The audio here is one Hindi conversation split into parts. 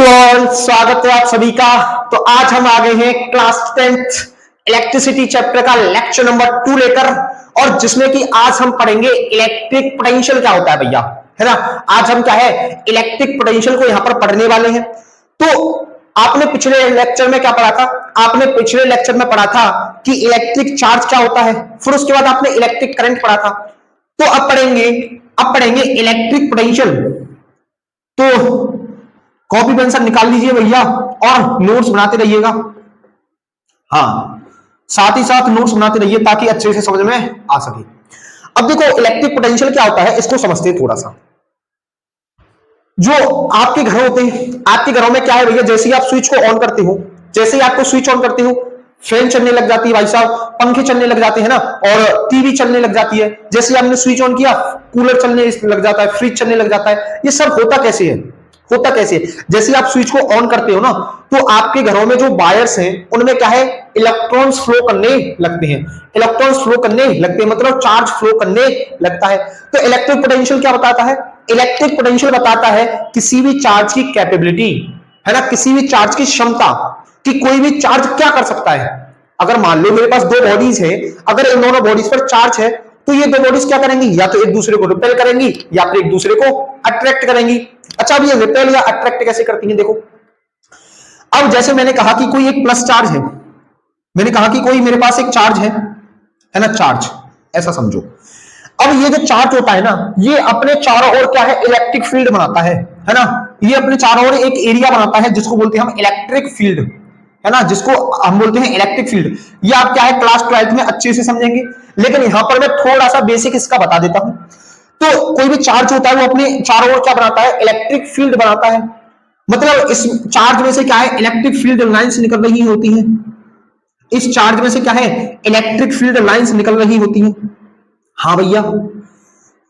ऑल, स्वागत है आप सभी का। तो आज हम आ गए हैं क्लास 10th इलेक्ट्रिसिटी चैप्टर का लेक्चर नंबर 2 लेकर, और जिसमें कि आज हम पढ़ेंगे इलेक्ट्रिक पोटेंशियल क्या होता है भैया, है ना। आज हम क्या है इलेक्ट्रिक पोटेंशियल को यहां पर पढ़ने वाले हैं। तो आपने पिछले लेक्चर में क्या पढ़ा था? आपने पिछले लेक्चर में पढ़ा था कि इलेक्ट्रिक चार्ज क्या होता है, फिर उसके बाद आपने इलेक्ट्रिक करंट पढ़ा था। तो अब पढ़ेंगे इलेक्ट्रिक पोटेंशियल। तो कॉपी पेंसिल निकाल लीजिए भैया और नोट्स बनाते रहिएगा। हाँ, साथ ही साथ नोट्स बनाते रहिए ताकि अच्छे से समझ में आ सके। अब देखो इलेक्ट्रिक पोटेंशियल क्या होता है, इसको समझते हैं थोड़ा सा। जो आपके घर होते हैं, आपके घरों में क्या है भैया, जैसे ही आप स्विच को ऑन करते हो, जैसे ही आपको स्विच ऑन करते हो, फैन चलने लग जाती है भाई साहब, पंखे चलने लग जाते हैं ना, और टीवी चलने लग जाती है। जैसे आपने स्विच ऑन किया, कूलर चलने लग जाता है, फ्रिज चलने लग जाता है। ये सब होता कैसे है? जैसे आप स्विच को ऑन करते हो ना, तो आपके घरों में जो वायर्स हैं उनमें क्या है, इलेक्ट्रॉन्स फ्लो करने लगते हैं। मतलब चार्ज फ्लो करने लगता है। तो इलेक्ट्रिक पोटेंशियल क्या बताता है? इलेक्ट्रिक पोटेंशियल बताता है किसी भी चार्ज की कैपेबिलिटी, है ना, किसी भी चार्ज की क्षमता कि कोई भी चार्ज क्या कर सकता है। अगर मान लो मेरे पास दो बॉडीज है, अगर इन दोनों बॉडीज पर चार्ज है, तो ये दो बॉडीज क्या करेंगी, या तो एक दूसरे को रिपेल करेंगी या फिर एक दूसरे को अट्रैक्ट करेंगी। अच्छा, अब ये रिपेल या अट्रैक्ट कैसे करती हैं देखो। अब जैसे मैंने कहा कि कोई एक प्लस चार्ज है, मैंने कहा कि कोई मेरे पास एक चार्ज है ना, चार्ज ऐसा समझो। अब ये जो चार्ज होता है ना, ये अपने चारों ओर क्या है, इलेक्ट्रिक फील्ड बनाता है ना। ये अपने चारों ओर एक एरिया बनाता है जिसको बोलते हैं हम इलेक्ट्रिक फील्ड, है ना, जिसको हम बोलते हैं इलेक्ट्रिक फील्ड। ये आप क्या है क्लास 12th में अच्छे से समझेंगे, लेकिन यहां पर मैं थोड़ा सा बेसिक इसका बता देता हूं। तो कोई भी चार्ज होता है वो अपने चारों ओर क्या बनाता है, इलेक्ट्रिक फील्ड बनाता है। मतलब इस चार्ज में से क्या है, इलेक्ट्रिक फील्ड लाइंस निकल रही होती हैं। इस चार्ज में से क्या है, इलेक्ट्रिक फील्ड लाइंस निकल रही होती हैं। हाँ भैया,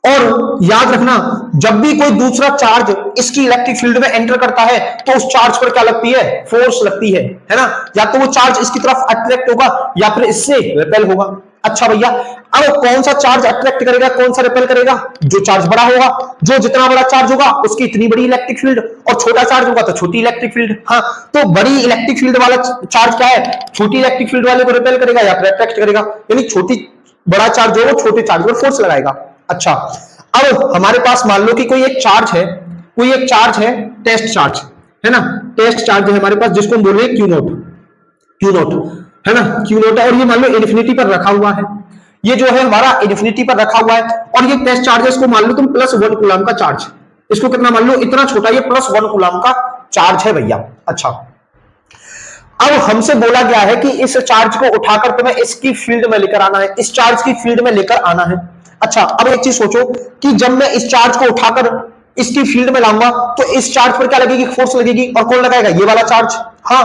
और याद रखना, जब भी कोई दूसरा चार्ज इसकी इलेक्ट्रिक फील्ड में एंटर करता है तो उस चार्ज पर क्या लगती है, फोर्स लगती है ना। या तो वो चार्ज इसकी तरफ अट्रैक्ट होगा या फिर इससे रिपेल होगा। अच्छा भैया, अब कौन सा चार्ज अट्रैक्ट करेगा, कौन सा रिपेल करेगा? जो चार्ज बड़ा होगा, जो जितना बड़ा चार्ज होगा उसकी इतनी बड़ी इलेक्ट्रिक फील्ड, और छोटा चार्ज होगा तो छोटी इलेक्ट्रिक फील्ड। हाँ, तो बड़ी इलेक्ट्रिक फील्ड वाला चार्ज क्या है, छोटी इलेक्ट्रिक फील्ड वाले को रिपेल करेगा या फिर अट्रैक्ट करेगा। यानी बड़ा चार्ज जो वो छोटे चार्ज पर फोर्स लगाएगा। अच्छा, अब हमारे पास मान लो कि कोई एक चार्ज है, टेस्ट चार्ज, है ना। टेस्ट चार्ज है हमारे पास, जिसको हम बोले क्यू नोट, है ना, क्यू नोट है। और ये मान लो इन्फिनिटी पर रखा हुआ है, ये जो है हमारा इन्फिनिटी पर रखा हुआ है। और ये टेस्ट चार्ज है, इसको मान लो तुम +1 कूलम का चार्ज, इसको कितना मान लो, इतना छोटा, ये +1 कूलम का चार्ज है भैया। अच्छा, अब हमसे बोला गया है कि इस चार्ज को उठाकर तुम्हें इसकी फील्ड में लेकर आना है, इस चार्ज की फील्ड में लेकर आना है। अच्छा, अब एक चीज सोचो कि जब मैं इस चार्ज को उठाकर इसकी फील्ड में लाऊंगा तो इस चार्ज पर क्या लगेगी, फोर्स लगेगी। और कौन लगाएगा, ये वाला चार्ज। हाँ,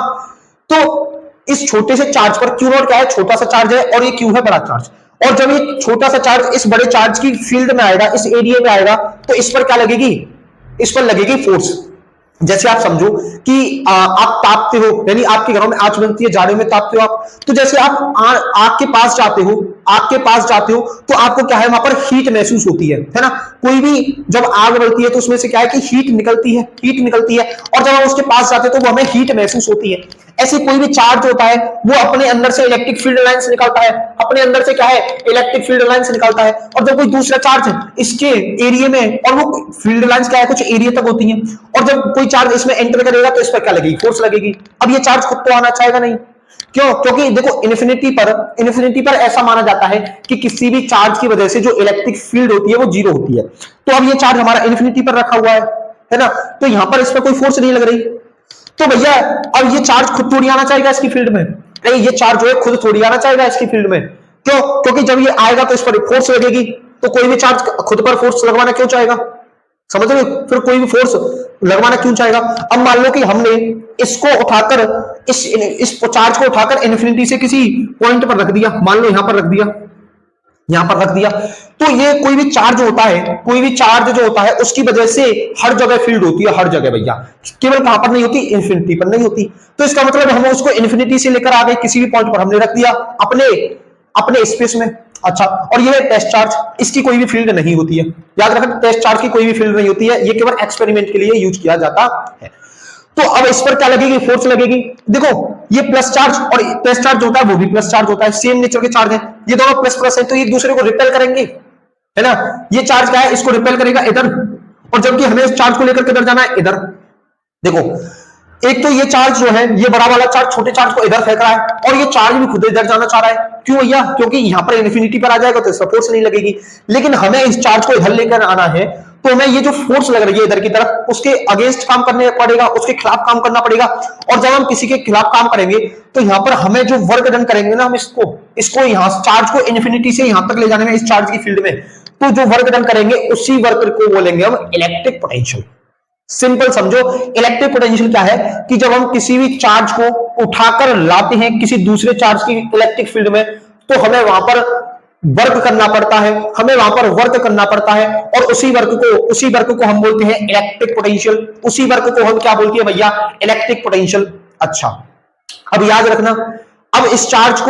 तो इस छोटे से चार्ज पर, क्यू नॉट क्या है, छोटा सा चार्ज है, और ये क्यू है बड़ा चार्ज। और जब ये छोटा सा चार्ज इस बड़े चार्ज की फील्ड में आएगा, इस एरिया में आएगा, तो इस पर क्या लगेगी, इस पर लगेगी फोर्स। जैसे आप समझो कि आप तापते हो, यानी आपके घरों में आंच बनती है, जाड़े में तापते हो आप, तो जैसे आप आग के पास जाते हो, तो आपको क्या है, वहां पर हीट महसूस होती है ना। कोई भी जब आग बढ़ती है तो उसमें से क्या है कि हीट निकलती है, और जब हम उसके पास जाते हैं तो वो हमें हीट महसूस होती है। ऐसे कोई भी चार्ज होता है वो अपने अंदर से इलेक्ट्रिक फील्ड लाइंस निकालता है, अपने अंदर से क्या है, इलेक्ट्रिक फील्ड लाइंस निकालता है। और जब कोई दूसरा चार्ज इसके एरिया में, और वो फील्ड लाइंस क्या है, कुछ एरिया तक होती हैं, और जब कोई चार्ज इसमें एंटर करेगा तो इस पर क्या लगेगी, फोर्स लगेगी। अब ये चार्ज खुद तो आना चाहेगा नहीं, क्यों? क्योंकि देखो इन्फिनिटी पर ऐसा माना जाता है कि किसी भी चार्ज की वजह से जो इलेक्ट्रिक फील्ड होती है वो 0 होती है। तो अब ये चार्ज हमारा इन्फिनिटी पर रखा हुआ है ना, तो यहां पर इस पर कोई फोर्स नहीं लग रही। तो भैया अब ये चार्ज खुद थोड़ी आना चाहेगा इसकी फील्ड में, नहीं, ये चार्ज जो है खुद थोड़ी आना चाहेगा इसकी फील्ड में। क्यों? क्योंकि जब ये आएगा तो इस पर फोर्स लगेगी, तो कोई भी चार्ज खुद पर फोर्स लगवाना क्यों चाहेगा, समझ रहे हो? फिर कोई भी फोर्स लगवाना क्यों चाहेगा। अब मान लो कि हमने इसको उठाकर, इस चार्ज को उठाकर इन्फिनिटी से किसी पॉइंट पर रख दिया, मान लो यहां पर रख दिया, तो ये कोई भी चार्ज जो होता है उसकी वजह से हर जगह फील्ड होती है, हर जगह भैया, केवल कहां पर नहीं होती, इन्फिनिटी पर नहीं होती। तो इसका मतलब हम उसको इन्फिनिटी से लेकर आ गए, किसी भी पॉइंट पर हमने रख दिया अपने स्पेस में। अच्छा, और ये टेस्ट चार्ज, इसकी कोई भी फील्ड नहीं होती है, याद रखना, टेस्ट चार्ज की कोई भी फील्ड नहीं होती है, ये केवल एक्सपेरिमेंट के लिए यूज किया जाता है। तो अब इस पर क्या लगेगी, फोर्स लगेगी। देखो ये प्लस चार्ज और प्लस चार्ज होता है, वो भी प्लस चार्ज होता है, सेम नेचर के चार्ज है, ये दोनों प्लस प्लस है, तो एक दूसरे को रिपेल करेंगे, है ना। ये चार्ज क्या है, इसको रिपेल करेगा इधर, और जबकि हमें इस चार्ज को लेकर किधर जाना है, इधर। देखो एक तो ये चार्ज जो है, ये बड़ा वाला चार्ज छोटे चार्ज को इधर फेंक रहा है, और ये चार्ज भी खुद इधर जाना चाह रहा है। क्यों भैया, क्योंकि यहां पर इन्फिनिटी पर आ जाएगा तो सपोर्ट नहीं लगेगी, लेकिन हमें इस चार्ज को इधर लेकर आना है, तो हमें ये जो फोर्स लग रही है इधर की तरफ, उसके अगेंस्ट काम करने पड़ेगा, उसके खिलाफ काम करना पड़ेगा। और जब हम किसी के खिलाफ काम करेंगे तो यहां पर हमें जो वर्क डन करेंगे ना, हम इसको यहां चार्ज को इन्फिनिटी से यहां तक ले जाने में, इस चार्ज की फील्ड में, तो जो वर्क डन करेंगे उसी वर्क को बोलेंगे हम इलेक्ट्रिक पोटेंशियल। सिंपल समझो, इलेक्ट्रिक पोटेंशियल क्या है कि जब हम किसी भी चार्ज को उठाकर लाते हैं किसी दूसरे चार्ज की इलेक्ट्रिक फील्ड में, तो हमें वहां पर वर्क करना पड़ता है, हमें वहां पर वर्क करना पड़ता है, और उसी वर्क को हम बोलते हैं इलेक्ट्रिक पोटेंशियल। उसी वर्क को हम क्या बोलते हैं भैया, इलेक्ट्रिक पोटेंशियल। अच्छा, अब याद रखना, अब इस चार्ज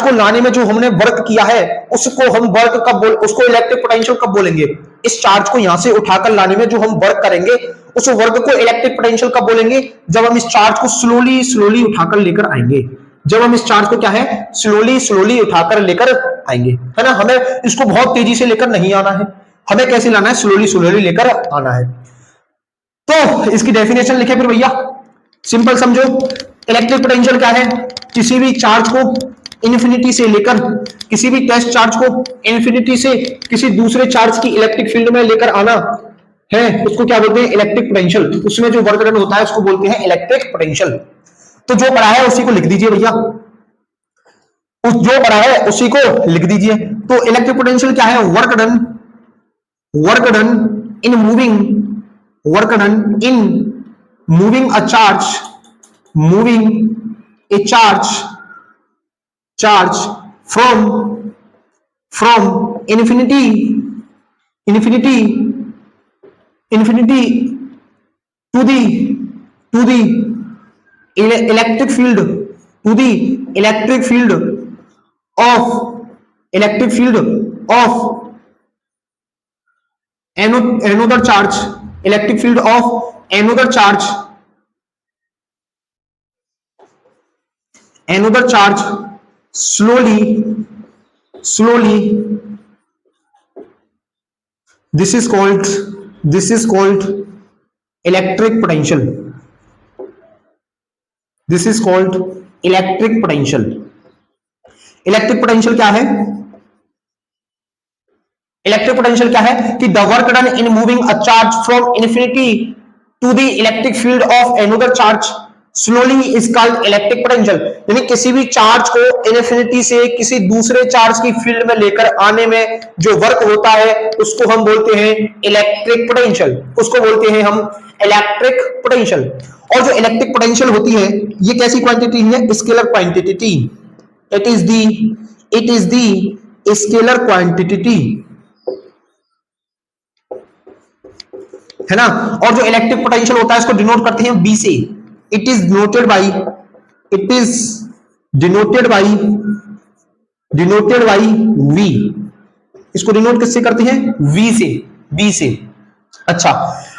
को लाने में जो हमने वर्क किया है, उसको हम वर्क कब उसको इलेक्ट्रिक पोटेंशियल कब बोलेंगे, इस चार्ज को यहां से उठाकर लाने में जो हम वर्क करेंगे, उस वर्क को इलेक्ट्रिक पोटेंशियल कब बोलेंगे, जब हम इस चार्ज को स्लोली स्लोली उठाकर लेकर आएंगे। जब हम इस चार्ज को क्या है, स्लोली स्लोली उठाकर लेकर आएंगे, है ना। हमें इसको बहुत तेजी से लेकर नहीं आना है, हमें कैसे लाना है, स्लोली स्लोली लेकर आना है। तो इसकी डेफिनेशन लिखे फिर भैया, सिंपल समझो, इलेक्ट्रिक पोटेंशियल क्या है, किसी भी चार्ज को इन्फिनिटी से लेकर, किसी भी टेस्ट चार्ज को इन्फिनिटी से किसी दूसरे चार्ज की इलेक्ट्रिक फील्ड में लेकर आना है, उसको क्या बोलते हैं, इलेक्ट्रिक पोटेंशियल। उसमें जो वर्क डन होता है उसको बोलते हैं इलेक्ट्रिक पोटेंशियल। तो जो पढ़ा है उसी को लिख दीजिए भैया, जो पढ़ा है उसी को लिख दीजिए। तो इलेक्ट्रिक पोटेंशियल क्या है, work done in moving a charge from infinity to the electric field of another charge slowly this is called electric potential. Electric potential क्या है, इलेक्ट्रिक पोटेंशियल क्या है कि the work done in moving a charge from infinity to the electric field of another charge slowly is called electric potential. यानी किसी भी चार्ज को इन्फिनिटी से किसी दूसरे चार्ज की फील्ड में लेकर आने में जो वर्क होता है उसको हम बोलते हैं इलेक्ट्रिक पोटेंशियल, उसको बोलते हैं हम इलेक्ट्रिक पोटेंशियल। और जो इलेक्ट्रिक पोटेंशियल होती है ये कैसी क्वांटिटी है, scalar quantity, it is the scalar quantity, है ना। और जो इलेक्ट्रिक पोटेंशियल होता है इसको डिनोट करते हैं बी से, it is denoted by V. इसको डिनोट किससे करते हैं, वी से। अच्छा,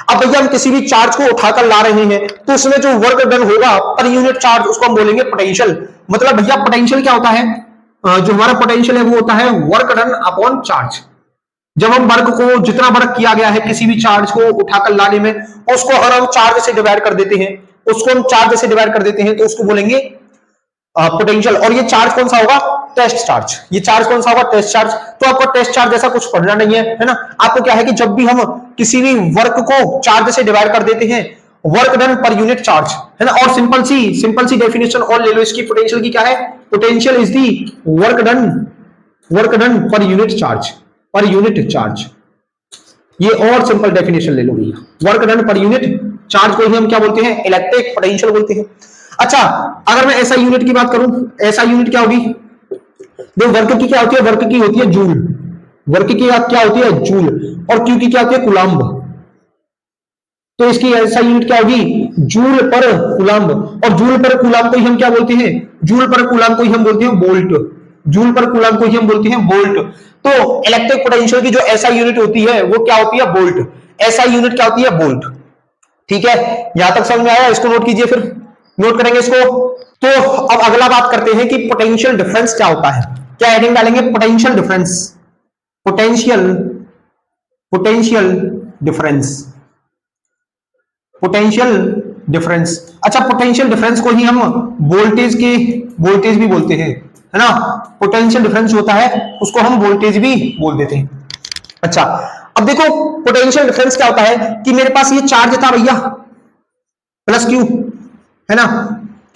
अब भैया हम किसी भी चार्ज को उठाकर ला रहे हैं तो उसमें जो वर्क डन होगा पर यूनिट चार्ज उसको हम बोलेंगे पोटेंशियल। मतलब भैया पोटेंशियल क्या होता है, जो हमारा पोटेंशियल है वो होता है वर्क डन अपॉन चार्ज। जब हम वर्क को जितना वर्क किया गया है किसी भी चार्ज को उठाकर लाने में, उसको अगर हम चार्ज से डिवाइड कर देते हैं तो उसको बोलेंगे पोटेंशियल। और ये चार्ज कौन सा होगा, टेस्ट चार्ज। ये चार्ज कौन सा होगा, टेस्ट चार्ज। तो आपको टेस्ट चार्ज जैसा कुछ पढ़ना नहीं है ना। आपको क्या है कि जब भी हम किसी भी वर्क को चार्ज से डिवाइड कर देते हैं, work done per unit charge, है ना। और सिंपल सी डेफिनेशन और ले लो इसकी, पोटेंशियल की क्या है, potential is the work done per unit charge. ये और सिंपल डेफिनेशन ले लो भैया, work done per unit charge को ही हम क्या बोलते हैं, इलेक्ट्रिक पोटेंशियल बोलते हैं। अच्छा, अगर मैं ऐसा यूनिट की बात करूं, ऐसा यूनिट क्या होगी, देखो वर्क की क्या होती है, वर्क की होती है जूल, वर्क की क्या होती है जूल, और क्यू की क्या होती है कूलम्ब। तो इसकी ऐसा यूनिट क्या होगी, जूल पर कूलम्ब। और जूल पर कूलम्ब को ही हम क्या बोलते हैं, जूल पर कूलम्ब को ही हम बोलते हैं वोल्ट। जूल पर कूलम्ब को ही हम बोलते हैं वोल्ट। तो इलेक्ट्रिक पोटेंशियल की जो ऐसा यूनिट होती है वो क्या होती है, वोल्ट। ऐसा यूनिट क्या होती है, वोल्ट। ठीक है, यहां तक समझ में आया? इसको नोट कीजिए, फिर नोट करेंगे इसको। तो अब अगला बात करते हैं कि पोटेंशियल डिफरेंस क्या होता है। क्या हेडिंग डालेंगे? Potential difference. Potential potential difference, potential difference. अच्छा, पोटेंशियल डिफरेंस को ही हम वोल्टेज भी बोलते हैं, है ना। पोटेंशियल डिफरेंस होता है उसको हम वोल्टेज भी बोल देते हैं। अच्छा, अब देखो पोटेंशियल डिफरेंस क्या होता है कि मेरे पास ये चार्ज था भैया, प्लस क्यू, है ना।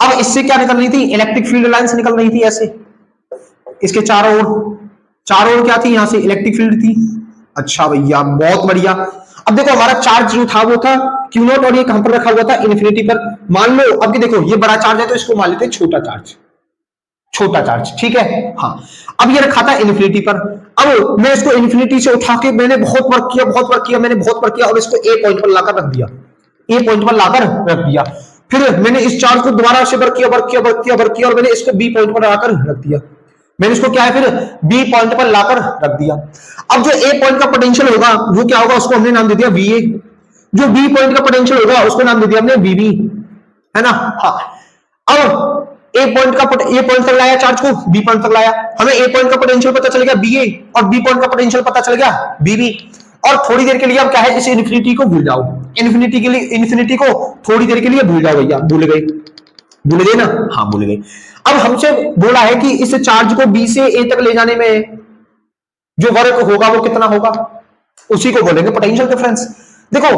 अब इससे क्या निकल रही थी? इलेक्ट्रिक फील्ड लाइंस निकल रही थी ऐसे, इसके चारों ओर क्या थी? यहां से इलेक्ट्रिक फील्ड थी। अच्छा भैया, बहुत बढ़िया। अब देखो हमारा चार्ज जो था वो था क्यू नॉट, और ये कहां पर रखा हुआ था? इन्फिनिटी पर। मान लो अब देखो ये बड़ा चार्ज है तो इसको मान लेते हैं छोटा चार्ज, ठीक है। हाँ, अब ये रखा था इन्फिनिटी पर। अब मैं इसको इन्फिनिटी से उठा के मैंने बहुत वर्क किया और इसको ए पॉइंट पर लाकर रख दिया। फिर मैंने इस चार्ज को दोबारा से वर्क किया और मैंने इसको बी पॉइंट पर लाकर रख दिया। मैंने इसको क्या है फिर बी पॉइंट पर लाकर रख दिया। अब जो ए पॉइंट का पोटेंशियल होगा वो क्या होगा? उसको हमने नाम दे दिया वीए। जो बी पॉइंट का पोटेंशियल होगा उसको नाम दे दिया हमने वीबी, है ना। हाँ, अब ए पॉइंट तक लाया चार्ज को, बी पॉइंट तक लाया, हमें ए पॉइंट का पोटेंशियल पता चल गया बीए और बी पॉइंट का पोटेंशियल पता चल गया बीबी। और थोड़ी देर के लिए अब क्या है, इस इन्फिनिटी को भूल जाओ, इन्फिनिटी को थोड़ी देर के लिए भूल जाओ भैया। भूल गए ना? हाँ, भूल गए। अब हमसे बोला है कि इस चार्ज को बी से ए तक ले जाने में जो वर्क होगा वो कितना होगा, उसी को बोलेंगे पोटेंशियल डिफरेंस। देखो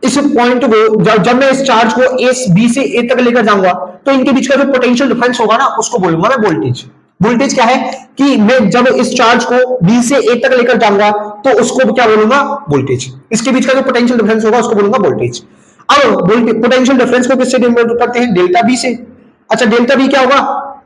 इस पॉइंट को जब मैं इस चार्ज को बी से ए तक लेकर जाऊंगा तो इनके बीच का जो पोटेंशियल डिफरेंस होगा ना उसको बोलूंगा मैं वोल्टेज। वोल्टेज क्या है कि मैं जब इस चार्ज को बी से ए तक लेकर जाऊंगा तो उसको क्या बोलूंगा? वोल्टेज। इसके बीच का जो पोटेंशियल डिफरेंस होगा उसको बोलूंगा वोल्टेज। अब पोटेंशियल डिफरेंस को किससे डिनोट करते हैं? डेल्टा बी से। अच्छा, डेल्टा बी क्या होगा?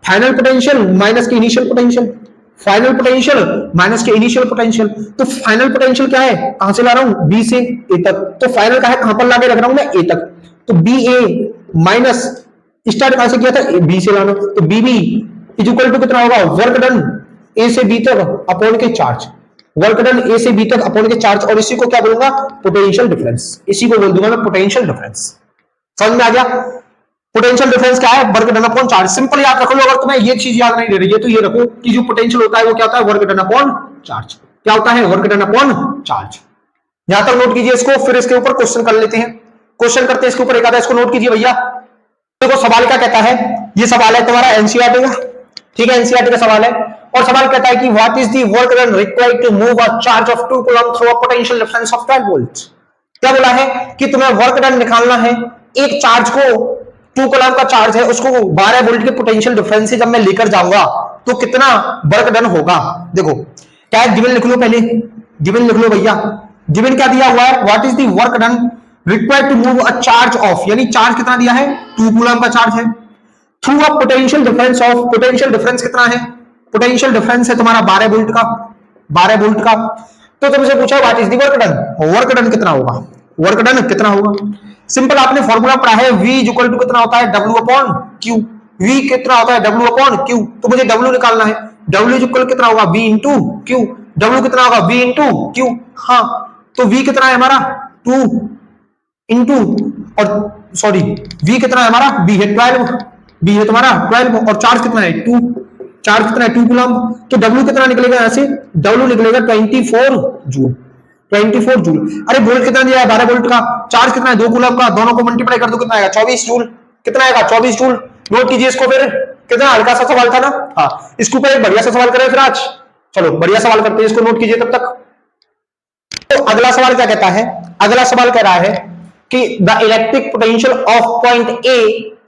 फाइनल पोटेंशियल माइनस के initial potential. Final potential minus के इनिशियल पोटेंशियल। तो फाइनल पोटेंशियल क्या है? कहां से ला रहा हूं? बी से ए तक। तो फाइनल का है कहां पर लाके रख रहा हूं मैं? ए तक। तो बी ए माइनस स्टार्ट कहां से किया था? बी से लाना। तो बीबी इज इक्वल टू कितना होगा? वर्क डन ए से बी तक अपॉन के चार्ज। वर्क डन ए से बी तक अपॉन के चार्ज, और इसी को क्या बोलूंगा? Potential difference. इसी को बोल दूंगा मैं पोटेंशियल डिफरेंस। समझ में आ गया? पोटेंशियल डिफरेंस क्या है? Work done upon charge. Simple याद रख लो। अगर तुम्हें ये चीज याद नहीं रह रही है तो ये रखो कि जो पोटेंशियल होता है वो क्या होता है? Work done upon charge. क्या होता है? Work done upon charge. यहां तक नोट कीजिए इसको, फिर इसके ऊपर क्वेश्चन कर लेते हैं। क्वेश्चन करते हैं इसके ऊपर एक आधा, इसको नोट कीजिए भैया। देखो सवाल क्या कहता है, ये सवाल है तुम्हारा एनसीईआरटी का, ठीक है, एनसीईआरटी का सवाल है। और सवाल कहता है कि what is the work done required to move a charge of 2 coulomb through a potential difference of 12 volt. क्या बोला है कि तुम्हें वर्क डन निकालना है। एक चार्ज को 2 कूलम का चार्ज है, उसको 12 वोल्ट के पोटेंशियल डिफरेंस से जब मैं लेकर जाऊंगा तो कितना वर्क डन होगा। देखो क्या है, गिवन लिख लो, पहले गिवन लिख लो भैया। गिवन क्या दिया हुआ है? What is the work done required to move a charge of, यानी चार्ज कितना दिया है? 2 कूलम का चार्ज है, through a potential difference of. Potential difference कितना है? पोटेंशियल डिफरेंस है तुम्हारा 12 वोल्ट का, 12 वोल्ट का। तो तुमसे पूछा what is the work done, work done कितना होगा? वर्क डन कितना होगा? सिंपल, आपने फॉर्मूला पढ़ा है, V इक्वल टू कितना होता है? W upon Q। V कितना होता है? W upon Q। तो मुझे W निकालना है। W इक्वल कितना होगा? V into Q। W कितना होगा? V into Q। हाँ, तो V कितना है हमारा? 2 इंटू, और सॉरी V कितना है हमारा? V है 12, V है तुम्हारा 12, और चार्ज कितना है? 2। चार्ज कितना है? 2 कूलम। तो W कितना निकलेगा यहां से? W निकलेगा 24 जूल। 24 जूल। अरे वोल्ट कितना दिया है? 12 वोल्ट का। चार्ज कितना है? 2 कूलम का। दोनों को मल्टीप्लाई कर दो, कितना आएगा? 24 जूल। कितना आएगा? 24 जूल। नोट कीजिए इसको फिर। कितना हल्का सा सवाल था ना। हाँ, इसके ऊपर एक बढ़िया सा सवाल करें फिर आज। चलो बढ़िया सवाल करते हैं, इसको नोट कीजिए तब तक। तो अगला सवाल क्या कहता है? अगला सवाल कह रहा है कि the electric potential of point A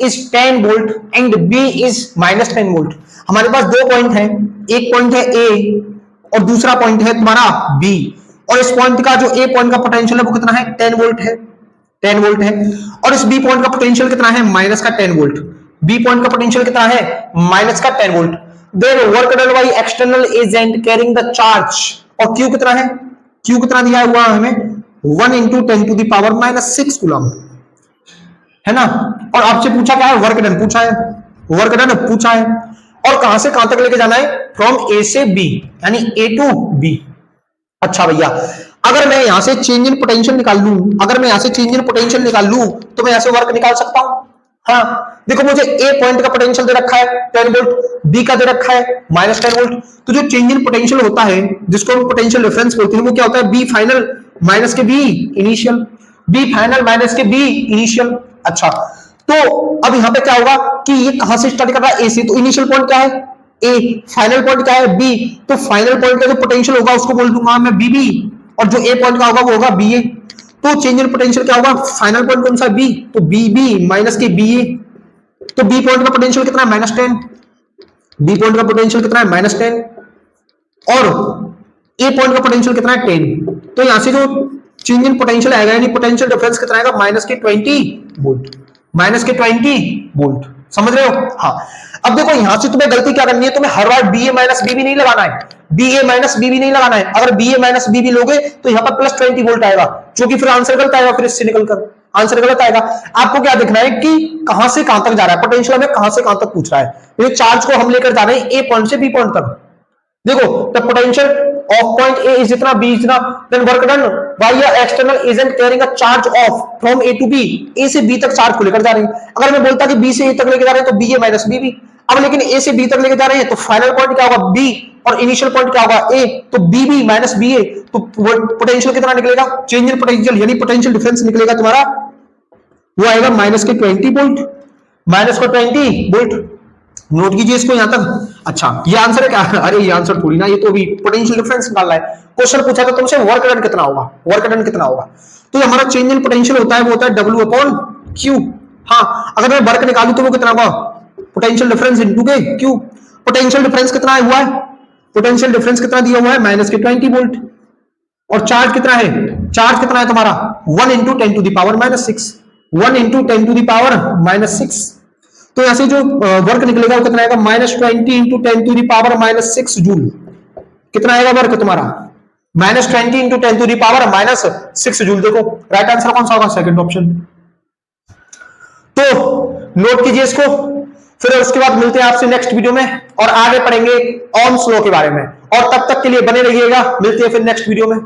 is 10 volt and B is minus 10 volt. हमारे पास 2 पॉइंट हैं, एक पॉइंट है ए और दूसरा पॉइंट है तुम्हारा बी। और इस पॉइंट का जो ए पॉइंट का पोटेंशियल है वो कितना है? 10 वोल्ट है, 10 वोल्ट है। और इस बी पॉइंट का पोटेंशियल कितना है? माइनस का 10 वोल्ट। बी पॉइंट का पोटेंशियल कितना है? माइनस का 10 volt. Then work done by external agent carrying the charge. और क्यू कितना है? क्यू कितना दिया हुआ है हमें? 1 into 10 to the power minus 6 coulomb, है ना। और आपसे पूछा क्या है? वर्क डन पूछा है, वर्क डन पूछा है। और कहां से कहां तक लेके जाना है? फ्रॉम ए से बी, यानी ए टू बी। अच्छा भैया, अगर मैं यहां से चेंज इन पोटेंशियल निकाल लूं, अगर मैं यहां से चेंज इन पोटेंशियल निकाल लूं तो मैं ऐसे वर्क निकाल सकता हूं। हाँ देखो, मुझे ए पॉइंट का पोटेंशियल दे रखा है 10 वोल्ट, बी का दे रखा है -10 वोल्ट। तो जो चेंज इन पोटेंशियल होता है जिसको हम पोटेंशियल डिफरेंस बोलते हैं, वो क्या होता है? बी फाइनल माइनस के B initial, B final minus के बी इनिशियल। अच्छा, तो अब यहां पे क्या होगा कि ये कहां से स्टार्ट कर रहा है? ए से, तो इनिशियल पॉइंट क्या है? ए। फाइनल पॉइंट क्या है? बी। तो फाइनल पॉइंट का जो पोटेंशियल होगा उसको बोल दूंगा मैं बीबी, और जो ए पॉइंट का होगा वो होगा बी ए। तो चेंज इन पोटेंशियल क्या होगा? फाइनल पॉइंट कौन सा है? बी, तो बी बी माइनस के बी ए। तो बी पॉइंट का पोटेंशियल कितना है? -10। बी पॉइंट का पोटेंशियल कितना है? -10। और ए पॉइंट का पोटेंशियल कितना है? 10। तो यहां से जो चेंज इन पोटेंशियल आएगा, यानी पोटेंशियल डिफरेंस कितना आएगा? -20 वोल्ट, -20 वोल्ट। समझ रहे हो? हाँ। अब देखो, यहां से तुम्हें गलती क्या करनी है? तुम्हें हर बार बी ए माइनस बीबी नहीं लगाना है, बी ए माइनस बीबी नहीं लगाना है। अगर बी ए माइनस बीबी लोगे तो यहां पर +20 वोल्ट आएगा, जो कि फिर आंसर गलत आएगा, फिर इससे निकलकर आंसर गलत आएगा। आपको क्या देखना है कि कहां से कहां तक जा रहा है पोटेंशियल, में कहां से कहां तक पूछ रहा है। ये चार्ज को हम लेकर जा रहे हैं ए पॉइंट से बी पॉइंट तक। देखो, the potential of point A is इतना, बी इतना, then work done by a external agent carrying a charge of from A to B. A से बी तक चार्ज को लेकर जा रहे हैं। अगर मैं बोलता कि बी से ए तक लेकर जा रहे हैं तो बी ए माइनस बी बी। अब लेकिन ए से बी तक लेकर जा रहे हैं तो फाइनल पॉइंट क्या होगा? बी, और इनिशियल पॉइंट क्या होगा? ए। तो बी बी माइनस बी ए, तो पोटेंशियल कितना निकलेगा? चेंज इन पोटेंशियल यानी पोटेंशियल डिफरेंस निकलेगा तुम्हारा, वो आएगा -20 वोल्ट, -20 वोल्ट। नोट कीजिए इसको यहां तक। अच्छा, ये आंसर है क्या? अरे ये आंसर थोड़ी ना, ये तो अभी पोटेंशियल डिफरेंस निकालना है। क्वेश्चन पूछा था तुमसे वर्क डन कितना होगा, वर्क डन कितना होगा। तो ये हमारा चेंज इन पोटेंशियल होता है, वो होता है W/Q। हाँ, अगर मैं वर्क निकालूं तो वो कितना होगा? पोटेंशियल डिफरेंस इनटू के क्यू। पोटेंशियल डिफरेंस कितना हुआ है? पोटेंशियल डिफरेंस कितना दिया हुआ है? -20 वोल्ट। और चार्ज कितना है? चार्ज कितना है तुम्हारा? 1 × 10⁻⁻6, 1 × 10⁻⁻6। तो यहां से जो वर्क निकलेगा वो कितना आएगा? -20 × 10⁻⁻6 जूल। कितना आएगा वर्क तुम्हारा? -20 × 10⁻⁻6 जूल। देखो राइट आंसर कौन सा होगा? Second option. तो नोट कीजिए इसको, फिर उसके बाद मिलते हैं आपसे नेक्स्ट वीडियो में और आगे पढ़ेंगे ओम्स लॉ के बारे में। और तब तक के लिए बने रहिएगा, मिलते हैं फिर नेक्स्ट वीडियो में।